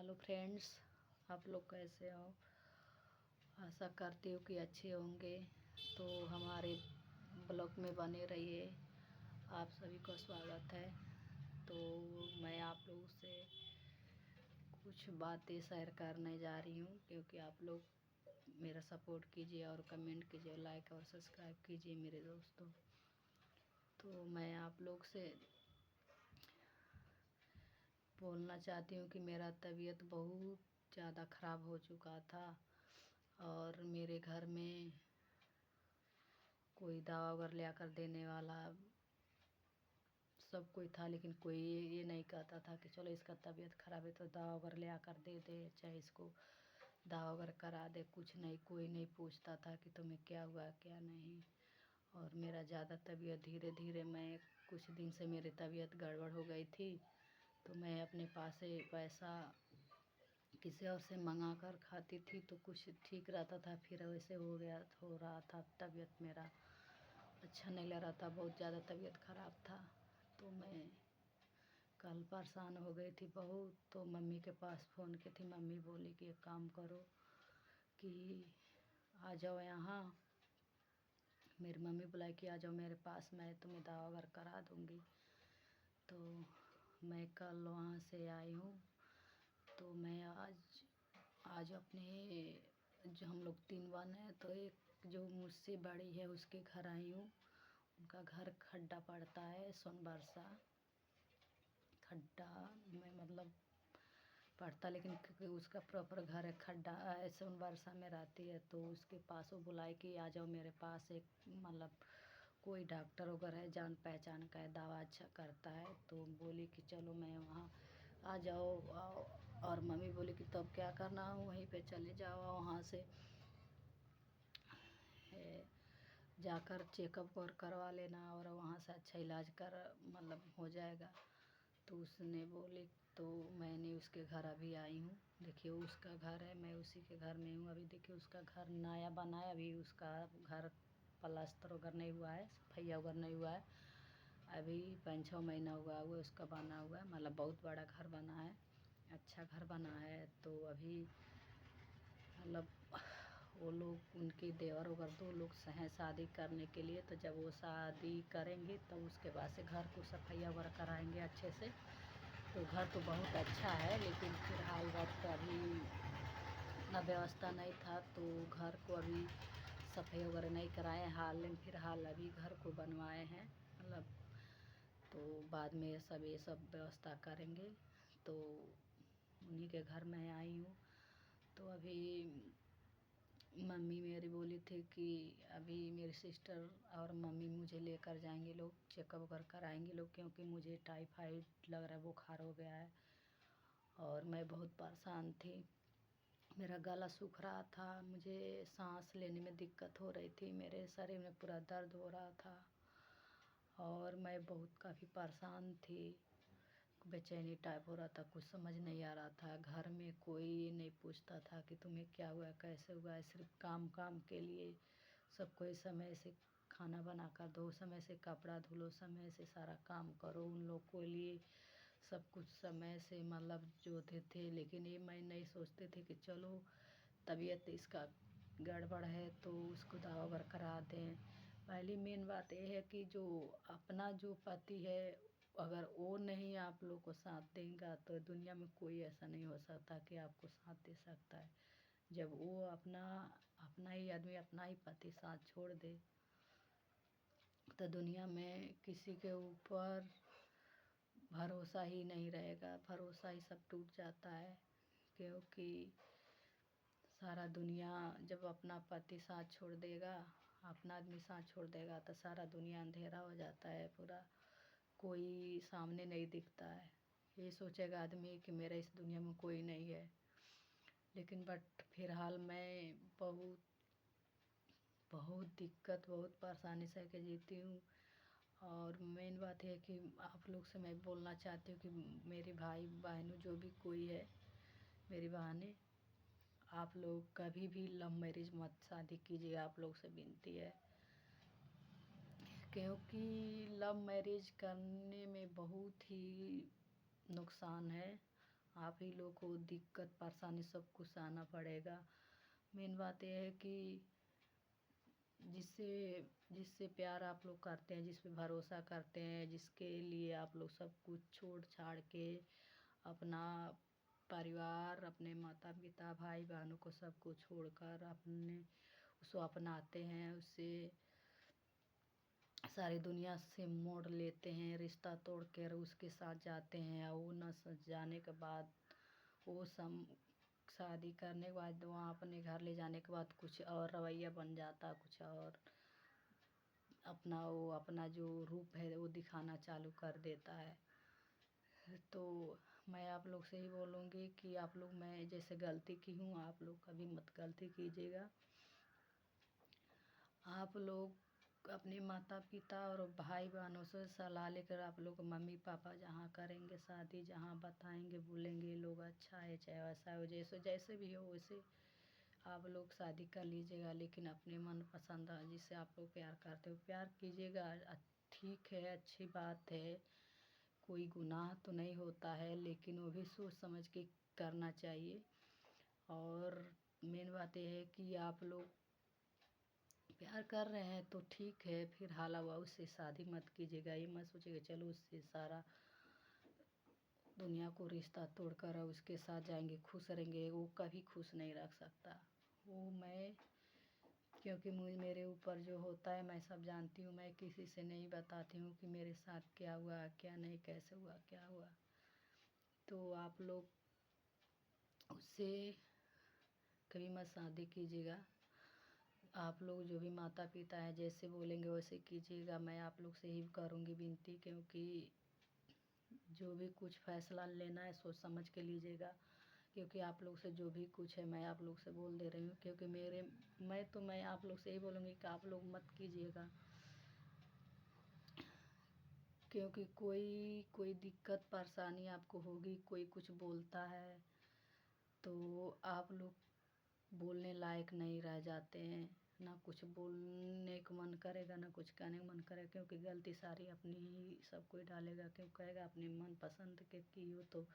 Hello friends, आप लोग कैसे हो। आशा करती हूँ कि अच्छे होंगे। तो हमारे ब्लॉग में बने रहिए। आप सभी को स्वागत है। तो मैं आप लोगों से कुछ बातें शेयर करने जा रही हूँ, क्योंकि आप लोग मेरा सपोर्ट कीजिए और कमेंट कीजिए, लाइक और सब्सक्राइब कीजिए मेरे दोस्तों। तो मैं आप लोग से बोलना चाहती हूँ कि मेरा तबीयत बहुत ज़्यादा ख़राब हो चुका था और मेरे घर में कोई दवा वगैरह ले आकर देने वाला सब कोई था, लेकिन कोई ये नहीं कहता था कि चलो इसका तबीयत ख़राब है तो दवा वगैरह ले आकर दे दे, चाहे इसको दवा वगैरह करा दे। कुछ नहीं, कोई नहीं पूछता था कि तुम्हें क्या हुआ क्या नहीं। और मेरा ज़्यादा तबीयत धीरे धीरे, मैं कुछ दिन से मेरी तबीयत गड़बड़ हो गई थी, तो मैं अपने पास से पैसा किसी और से मंगा कर खाती थी तो कुछ ठीक रहता था, फिर वैसे हो रहा था। तबीयत मेरा अच्छा नहीं लग रहा था, बहुत ज़्यादा तबीयत ख़राब था। तो मैं कल परेशान हो गई थी बहुत। तो मम्मी के पास फ़ोन की थी, मम्मी बोली कि एक काम करो कि आ जाओ यहाँ। मेरी मम्मी बुलाई कि आ जाओ मेरे पास, मैं तुम्हें दवा वगैरह करा दूँगी। तो मैं कल वहाँ से आई हूँ। तो मैं आज अपने जो हम लोग 3 बहन हैं, तो एक जो मुझसे बड़ी है उसके घर आई हूँ। उनका घर खड्डा पड़ता है, सोनबरसा खड्डा में मतलब पड़ता, लेकिन क्योंकि उसका प्रॉपर घर है खड्डा सोनबरसा में रहती है। तो उसके पास वो बुलाए कि आ जाओ मेरे पास, एक मतलब कोई डॉक्टर वगैरह है जान पहचान का है, दवा अच्छा करता है। तो बोली कि चलो मैं वहाँ आ जाओ। और मम्मी बोली कि तब क्या करना हो, वहीं पे चले जाओ, वहाँ से जाकर चेकअप और करवा लेना और वहाँ से अच्छा इलाज कर मतलब हो जाएगा। तो उसने बोली, तो मैंने उसके घर अभी आई हूँ। देखिए उसका घर है, मैं उसी के घर में हूँ अभी। देखिए उसका घर नया बना है, अभी उसका घर प्लास्टर वगैरह नहीं हुआ है, सफाई वगैरह नहीं हुआ है। अभी 5-6 महीना हुआ है उसका बना हुआ है, मतलब बहुत बड़ा घर बना है, अच्छा घर बना है। तो अभी मतलब वो लोग उनके देवर वगैरह 2 लोग हैं शादी करने के लिए। तो जब वो शादी करेंगे तो उसके बाद से घर को सफाई वगैरह कराएंगे अच्छे से। तो घर तो बहुत अच्छा है, लेकिन फिलहाल वक्त अभी इतना व्यवस्था नहीं था, तो घर को अभी सफाई वगैरह नहीं कराए हाल में। फिलहाल अभी घर को बनवाए हैं मतलब। तो बाद में ये सब व्यवस्था करेंगे। तो उन्हीं के घर में आई हूँ। तो अभी मम्मी मेरी बोली थी कि अभी मेरी सिस्टर और मम्मी मुझे लेकर जाएंगे लोग, चेकअप वगैरह कराएंगे लोग, क्योंकि मुझे टाइफाइड लग रहा है, बुखार हो गया है और मैं बहुत परेशान थी। मेरा गला सूख रहा था, मुझे सांस लेने में दिक्कत हो रही थी, मेरे शरीर में पूरा दर्द हो रहा था और मैं बहुत काफ़ी परेशान थी। बेचैनी टाइप हो रहा था, कुछ समझ नहीं आ रहा था। घर में कोई नहीं पूछता था कि तुम्हें क्या हुआ कैसे हुआ है, सिर्फ काम काम के लिए सब कोई समय से खाना बना कर दो, समय से कपड़ा धुलो, समय से सारा काम करो, उन लोग के लिए सब कुछ समय से मतलब जोते थे। लेकिन ये मैं नहीं सोचते थे कि चलो तबीयत इसका गड़बड़ है तो उसको दवा वगैरह करा दें। पहली मेन बात यह है कि जो अपना जो पति है, अगर वो नहीं आप लोग को साथ देगा तो दुनिया में कोई ऐसा नहीं हो सकता कि आपको साथ दे सकता है। जब वो अपना अपना ही आदमी, अपना ही पति साथ छोड़ दे, तो दुनिया में किसी के ऊपर भरोसा ही नहीं रहेगा, भरोसा ही सब टूट जाता है। क्योंकि सारा दुनिया जब अपना पति साथ छोड़ देगा, अपना आदमी साथ छोड़ देगा, तो सारा दुनिया अंधेरा हो जाता है पूरा, कोई सामने नहीं दिखता है। ये सोचेगा आदमी कि मेरा इस दुनिया में कोई नहीं है। लेकिन बट फिलहाल मैं बहुत बहुत दिक्कत, बहुत परेशानी सह के जीती हूँ। और मेन बात है कि आप लोग से मैं बोलना चाहती हूँ कि मेरे भाई बहनों जो भी कोई है, मेरी बहनें, आप लोग कभी भी लव मैरिज मत शादी कीजिए, आप लोग से विनती है। क्योंकि लव मैरिज करने में बहुत ही नुकसान है आप ही लोग को दिक्कत परेशानी सब कुछ सहना पड़ेगा। मेन बात यह है कि जिससे जिससे प्यार आप लोग करते हैं, जिस पे भरोसा करते हैं, जिसके लिए आप लोग सब कुछ छोड़ छाड़ के अपना परिवार, अपने माता पिता भाई बहनों को सबको छोड़कर अपने उसको अपनाते हैं, उससे सारी दुनिया से मोड़ लेते हैं, रिश्ता तोड़ कर उसके साथ जाते हैं। और वो न जाने के बाद वो शादी करने के बाद वहाँ अपने घर ले जाने के बाद कुछ और रवैया बन जाता, कुछ और अपना जो रूप है वो दिखाना चालू कर देता है। तो मैं आप लोग से ही बोलूँगी कि आप लोग, मैं जैसे गलती की हूँ आप लोग कभी मत गलती कीजिएगा। आप लोग अपने माता पिता और भाई बहनों से सलाह लेकर आप लोग मम्मी पापा जहाँ करेंगे शादी, जहाँ बताएंगे बोलेंगे लोग अच्छा है चाहे वैसा हो, जैसे जैसे भी हो वैसे आप लोग शादी कर लीजिएगा। लेकिन अपने मन पसंद जिससे आप लोग प्यार करते हो प्यार कीजिएगा। ठीक है, अच्छी बात है, कोई गुनाह तो नहीं होता है, लेकिन वो भी सोच समझ के करना चाहिए। और मेन बात यह है कि आप लोग प्यार कर रहे हैं तो ठीक है, फिर हाला हुआ उससे शादी मत कीजिएगा। ये मत सोचिएगा चलो उससे सारा दुनिया को रिश्ता तोड़कर उसके साथ जाएंगे खुश रहेंगे, वो कभी खुश नहीं रख सकता। वो मैं, क्योंकि मेरे ऊपर जो होता है मैं सब जानती हूँ, मैं किसी से नहीं बताती हूँ कि मेरे साथ क्या हुआ क्या नहीं, कैसे हुआ क्या हुआ। तो आप लोग उससे कभी मत शादी कीजिएगा। आप लोग जो भी माता पिता हैं जैसे बोलेंगे वैसे कीजिएगा। मैं आप लोग से ही करूँगी विनती, क्योंकि जो भी कुछ फैसला लेना है सोच समझ के लीजिएगा। क्योंकि आप लोग से जो भी कुछ है मैं आप लोग से बोल दे रही हूँ, क्योंकि मैं आप लोग से ही बोलूँगी कि आप लोग मत कीजिएगा। क्योंकि कोई दिक्कत परेशानी आपको होगी, कोई कुछ बोलता है तो आप लोग बोलने लायक नहीं रह जाते हैं, ना कुछ बोलने का मन करेगा ना कुछ कहने का मन करेगा। क्योंकि गलती सारी अपनी ही सब कोई डालेगा, क्यों कहेगा अपने मन पसंद के की हो तो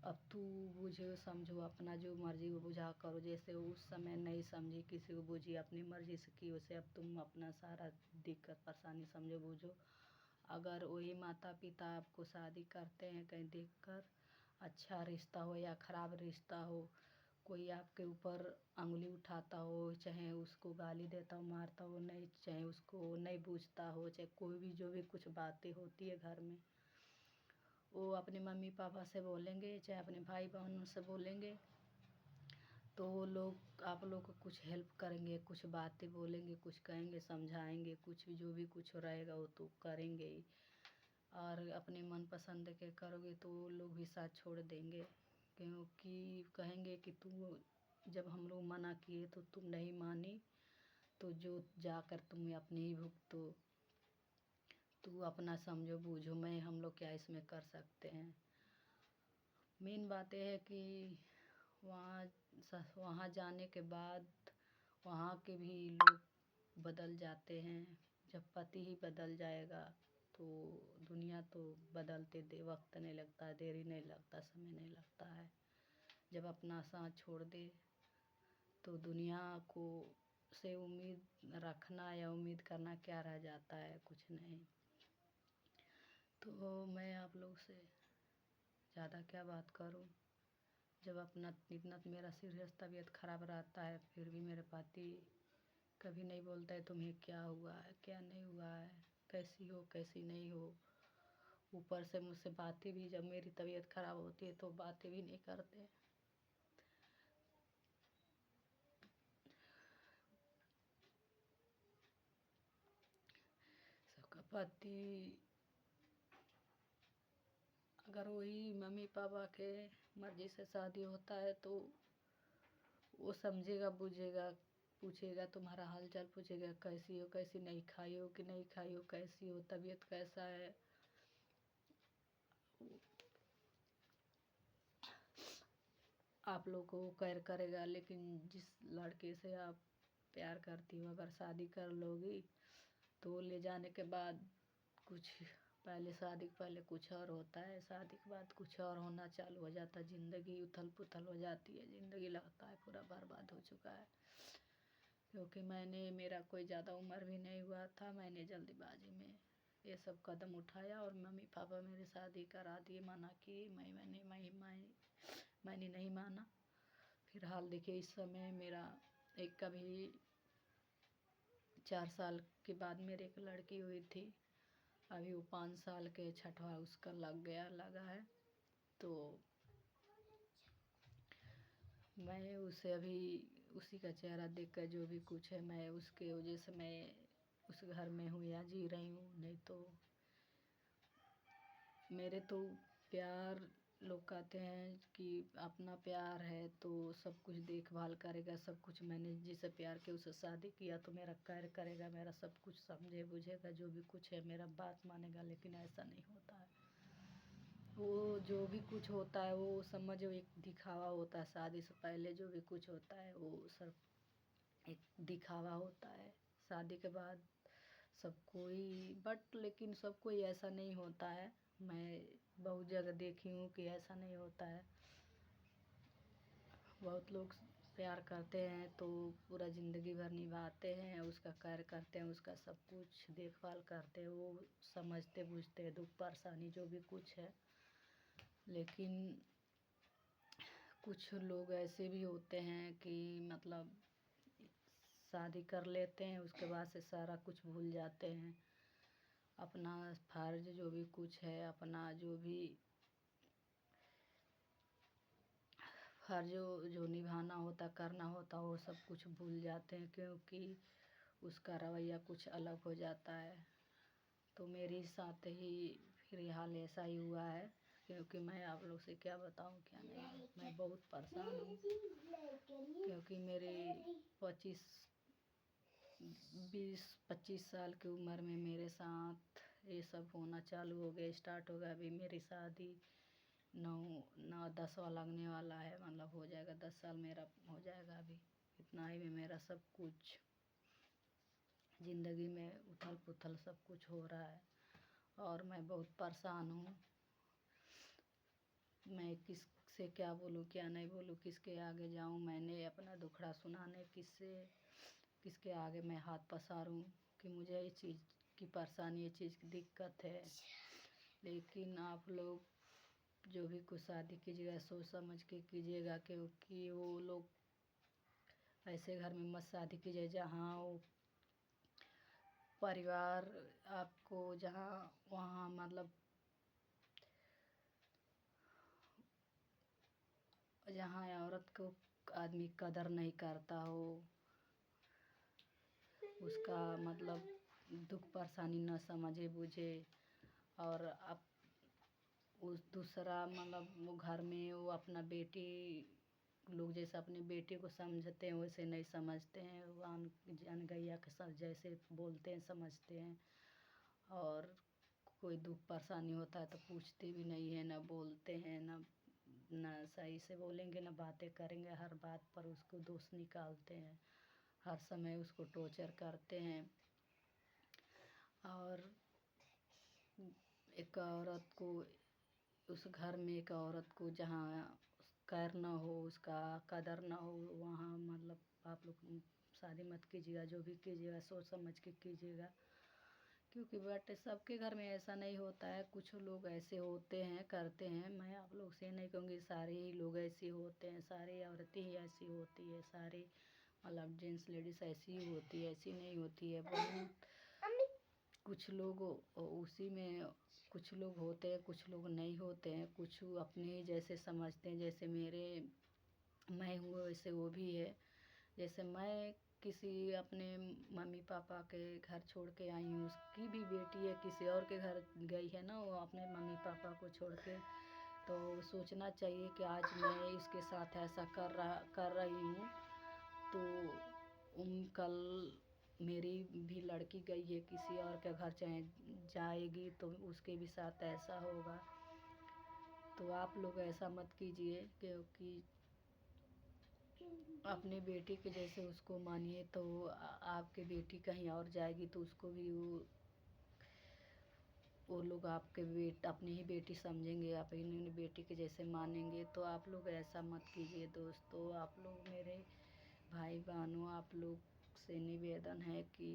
अब तू बुझो समझो, अपना जो मर्जी वो बुझा करो। जैसे उस समय नहीं समझी किसी को बुझी अपनी मर्जी से की, उसे अब तुम अपना सारा दिक्कत परेशानी समझो बूझो। अगर वही माता पिता आपको शादी करते हैं कहीं देखकर, अच्छा रिश्ता हो या ख़राब रिश्ता हो, कोई आपके ऊपर अंगुली उठाता हो, चाहे उसको गाली देता हो मारता हो नहीं, चाहे उसको नहीं पूछता हो, चाहे कोई भी जो भी कुछ बातें होती है घर में वो अपने मम्मी पापा से बोलेंगे चाहे अपने भाई बहनों से बोलेंगे तो वो लोग आप लोग को कुछ हेल्प करेंगे, कुछ बातें बोलेंगे, कुछ कहेंगे, समझाएंगे, कुछ भी जो भी कुछ रहेगा वो तो करेंगे ही। और अपने मन पसंद के करोगे तो वो लोग भी साथ छोड़ देंगे, क्योंकि कहेंगे कि तू जब हम लोग मना किए तो तुम नहीं मानी, तो जो जाकर तुम अपने ही भुगतो, तू अपना समझो बूझो, मैं हम लोग क्या इसमें कर सकते हैं। मेन बात यह है कि वहाँ वहाँ जाने के बाद वहाँ के भी लोग बदल जाते हैं। जब पति ही बदल जाएगा तो दुनिया तो बदलते दे वक्त नहीं लगता, देरी नहीं लगता, समय नहीं लगता है। जब अपना साथ छोड़ दे तो दुनिया को से उम्मीद रखना या उम्मीद करना क्या रह जाता है, कुछ नहीं। तो मैं आप लोग से ज़्यादा क्या बात करूं। जब अपना इतना मेरा सीरियस तबीयत ख़राब रहता है फिर भी मेरे पति कभी नहीं बोलता है तुम्हें क्या हुआ है क्या नहीं हुआ है, कैसी हो कैसी नहीं हो। ऊपर से मुझसे बातें भी, जब मेरी तबीयत ख़राब होती है तो बातें भी नहीं करते। सबका पति अगर वही मम्मी पापा के मर्जी से शादी होता है तो वो समझेगा बुझेगा, पूछेगा तुम्हारा हाल चाल, पूछेगा कैसी हो कैसी, नहीं खाई हो कि नहीं खाई हो, कैसी हो, तबीयत कैसा है। आप लोग को केयर करेगा। लेकिन जिस लड़के से आप प्यार करती हो अगर शादी कर लोगी तो ले जाने के बाद कुछ पहले शादी के पहले कुछ और होता है, शादी के बाद कुछ और होना चालू हो जाता है, ज़िंदगी उथल पुथल हो जाती है, ज़िंदगी लगता है पूरा बर्बाद हो चुका है। क्योंकि मेरा कोई ज़्यादा उम्र भी नहीं हुआ था, मैंने जल्दीबाजी में ये सब कदम उठाया और मम्मी पापा मेरे शादी करा दिए, मना किए, मैंने नहीं माना। फिलहाल देखिए इस समय मेरा एक कभी 4 साल के बाद मेरे एक लड़की हुई थी, अभी वो 5 साल के छठवा उसका लगा है। तो मैं उसे अभी उसी का चेहरा देखकर जो भी कुछ है, मैं उसके वजह से मैं उस घर में हूँ या जी रही हूँ। नहीं तो मेरे तो प्यार, लोग कहते हैं कि अपना प्यार है तो सब कुछ देखभाल करेगा, सब कुछ। मैंने जिसे प्यार किया उसे शादी किया तो मेरा केयर करेगा, मेरा सब कुछ समझे बुझेगा, जो भी कुछ है मेरा बात मानेगा, लेकिन ऐसा नहीं होता है। वो जो भी कुछ होता है वो समझो एक दिखावा होता है। शादी से पहले जो भी कुछ होता है वो सब एक दिखावा होता है। शादी के बाद सब कोई लेकिन सब कोई ऐसा नहीं होता है। मैं बहुत जगह देखी हूँ कि ऐसा नहीं होता है। बहुत लोग प्यार करते हैं तो पूरा ज़िंदगी भर निभाते हैं, उसका केयर करते हैं, उसका सब कुछ देखभाल करते हैं, वो समझते बुझते हैं दुख परेशानी जो भी कुछ है। लेकिन कुछ लोग ऐसे भी होते हैं कि मतलब शादी कर लेते हैं, उसके बाद से सारा कुछ भूल जाते हैं। अपना फर्ज जो भी कुछ है, अपना जो भी फर्ज जो निभाना होता करना होता वो सब कुछ भूल जाते हैं, क्योंकि उसका रवैया कुछ अलग हो जाता है। तो मेरे साथ ही फिर हाल ऐसा ही हुआ है। क्योंकि मैं आप लोग से क्या बताऊं क्या नहीं, मैं बहुत परेशान हूँ। क्योंकि मेरे 20-25 साल की उम्र में मेरे साथ ये सब होना चालू हो गया, स्टार्ट हो गया। अभी मेरी शादी 9-10वां लगने वाला है, मतलब हो जाएगा 10 साल मेरा हो जाएगा अभी। इतना ही में मेरा सब कुछ ज़िंदगी में उथल पुथल सब कुछ हो रहा है और मैं बहुत परेशान हूँ। मैं किससे क्या बोलूँ क्या नहीं बोलूँ, किसके आगे जाऊँ, मैंने अपना दुखड़ा सुनाने किसके आगे मैं हाथ पसारूँ कि मुझे ये चीज़ की परेशानी, ये चीज़ की दिक्कत है। लेकिन आप लोग जो भी कुछ शादी कीजिएगा सोच समझ के कीजिएगा, क्योंकि वो लोग ऐसे घर में मत शादी कीजिए जहाँ वो परिवार आपको जहाँ वहाँ मतलब जहाँ औरत को आदमी कदर नहीं करता हो, उसका मतलब दुख परेशानी न समझे बुझे, और आप उस दूसरा मतलब वो घर में वो अपना बेटी लोग जैसे अपनी बेटी को समझते हैं वैसे नहीं समझते हैं। वो अनगैया के साथ जैसे बोलते हैं समझते हैं, और कोई दुख परेशानी होता है तो पूछते भी नहीं है, ना बोलते हैं, ना सही से बोलेंगे, ना बातें करेंगे। हर बात पर उसको दोष निकालते हैं, हर समय उसको टॉर्चर करते हैं। और एक औरत को उस घर में एक औरत को जहाँ केयर न हो, उसका कदर न हो, वहाँ मतलब आप लोग शादी मत कीजिएगा। जो भी कीजिएगा सोच समझ के कीजिएगा, क्योंकि बट सबके घर में ऐसा नहीं होता है। कुछ लोग ऐसे होते हैं करते हैं। मैं आप लोग से नहीं कहूँगी सारे ही लोग ऐसे होते हैं, सारी औरतें ही ऐसी होती है, सारे मतलब जेंट्स लेडीज़ ऐसी ही होती है, ऐसी नहीं होती है। बहुत कुछ लोग उसी में कुछ लोग होते हैं, कुछ लोग नहीं होते हैं, कुछ अपने जैसे समझते हैं। जैसे मैं हूँ वैसे वो भी है। जैसे मैं किसी अपने मम्मी पापा के घर छोड़ के आई हूँ, उसकी भी बेटी है किसी और के घर गई है ना, वो अपने मम्मी पापा को छोड़ के। तो सोचना चाहिए कि आज मैं इसके साथ ऐसा कर रही हूँ तो कल मेरी भी लड़की गई है किसी और के घर, चाहे जाएगी तो उसके भी साथ ऐसा होगा। तो आप लोग ऐसा मत कीजिए, क्योंकि अपने बेटी के जैसे उसको मानिए। तो आपके बेटी कहीं और जाएगी तो उसको भी वो वो लोग आपके अपनी ही बेटी समझेंगे, आप इन्हीं बेटी के जैसे मानेंगे, तो आप लोग ऐसा मत कीजिए दोस्तों। आप लोग मेरे भाई बहनों, आप लोग से निवेदन है कि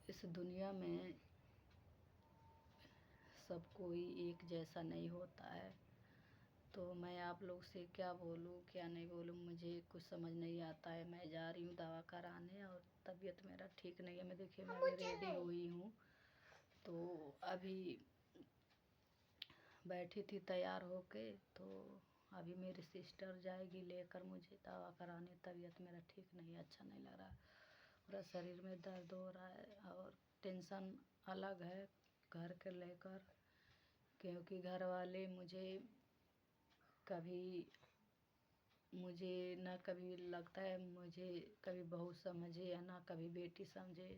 इस दुनिया में सब कोई एक जैसा नहीं होता है। तो मैं आप लोग से क्या बोलूँ क्या नहीं बोलूँ, मुझे कुछ समझ नहीं आता है। मैं जा रही हूँ दवा कराने और तबीयत मेरा ठीक नहीं है। मैं देखिए मैं अभी रेडी हुई हूँ, तो अभी बैठी थी तैयार होके, तो अभी मेरी सिस्टर जाएगी लेकर मुझे दवा कराने। तबीयत मेरा ठीक नहीं है, अच्छा नहीं लग रहा है, पूरा शरीर में दर्द हो रहा है और टेंशन अलग है घर के लेकर, क्योंकि घर वाले कभी मुझे ना कभी लगता है मुझे कभी बहू समझे या ना कभी बेटी समझे।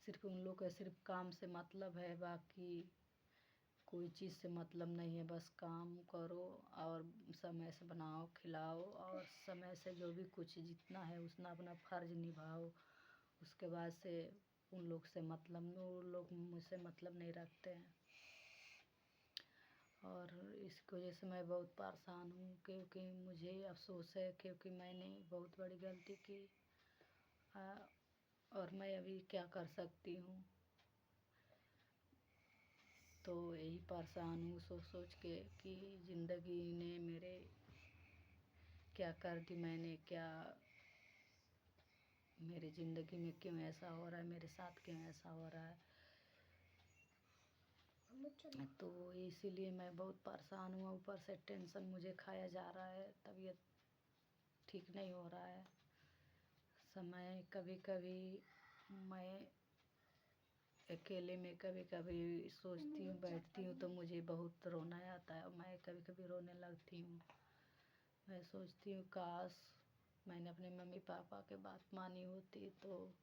सिर्फ उन लोग का सिर्फ काम से मतलब है, बाकी कोई चीज़ से मतलब नहीं है। बस काम करो और समय से बनाओ खिलाओ और समय से जो भी कुछ जितना है उतना अपना फ़र्ज निभाओ। उसके बाद से उन लोग से मतलब, वो लोग मुझसे मतलब नहीं रखते हैं। और इसकी वजह से मैं बहुत परेशान हूँ, क्योंकि मुझे अफ़सोस है, क्योंकि मैंने बहुत बड़ी गलती की। और मैं अभी क्या कर सकती हूँ। तो यही परेशान हूँ सोच सोच के कि ज़िंदगी ने मेरे क्या कर दी मैंने, क्या मेरी ज़िंदगी में क्यों ऐसा हो रहा है, मेरे साथ क्यों ऐसा हो रहा है। तो इसीलिए मैं बहुत परेशान हूँ। ऊपर से टेंशन मुझे खाया जा रहा है, तबीयत ठीक नहीं हो रहा है। समय कभी कभी मैं अकेले में कभी कभी सोचती हूँ, बैठती हूँ तो मुझे बहुत रोना आता है और मैं कभी कभी रोने लगती हूँ। मैं सोचती हूँ काश मैंने अपने मम्मी पापा के बात मानी होती, तो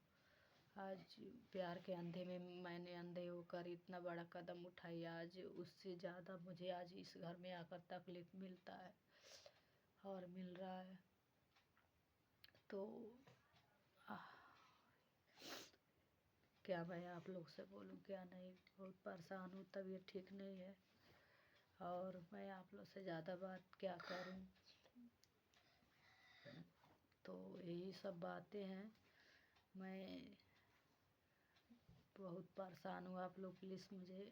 आज प्यार के अंधे में मैंने अंधे होकर इतना बड़ा कदम उठाई। आज उससे ज़्यादा मुझे आज इस घर में आकर तकलीफ़ मिलता है और मिल रहा है। तो क्या मैं आप लोग से बोलूँ क्या नहीं, बहुत परेशान हूँ, तबीयत ठीक नहीं है और मैं आप लोग से ज़्यादा बात क्या करूँ। तो यही सब बातें हैं। मैं बहुत परेशान हूँ, आप लोग प्लीज़ मुझे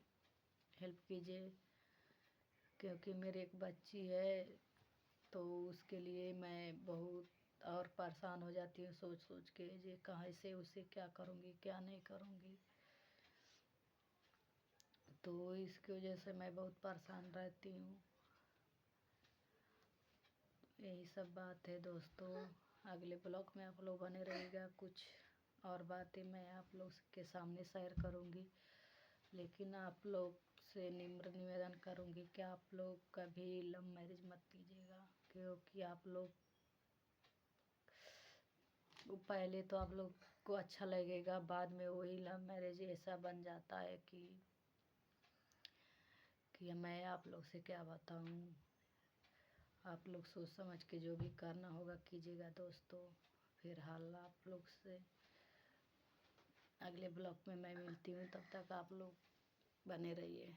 हेल्प कीजिए, क्योंकि मेरे एक बच्ची है, तो उसके लिए मैं बहुत और परेशान हो जाती हूँ सोच सोच के, ये कहाँ से उसे क्या करूँगी क्या नहीं करूँगी। तो इसकी वजह से मैं बहुत परेशान रहती हूँ। यही सब बात है दोस्तों। अगले ब्लॉग में आप लोग बने रहिएगा, कुछ और बातें मैं आप लोग के सामने शेयर करूँगी। लेकिन आप लोग से निम्र निवेदन करूँगी कि आप लोग कभी लव मैरिज मत कीजिएगा, क्योंकि आप लोग पहले तो आप लोग को अच्छा लगेगा, बाद में वही लव मैरिज ऐसा बन जाता है कि मैं आप लोग से क्या बताऊँ। आप लोग सोच समझ के जो भी करना होगा कीजिएगा दोस्तों। फिर हाल आप लोग से अगले ब्लॉग में मैं मिलती हूँ, तब तक आप लोग बने रहिए।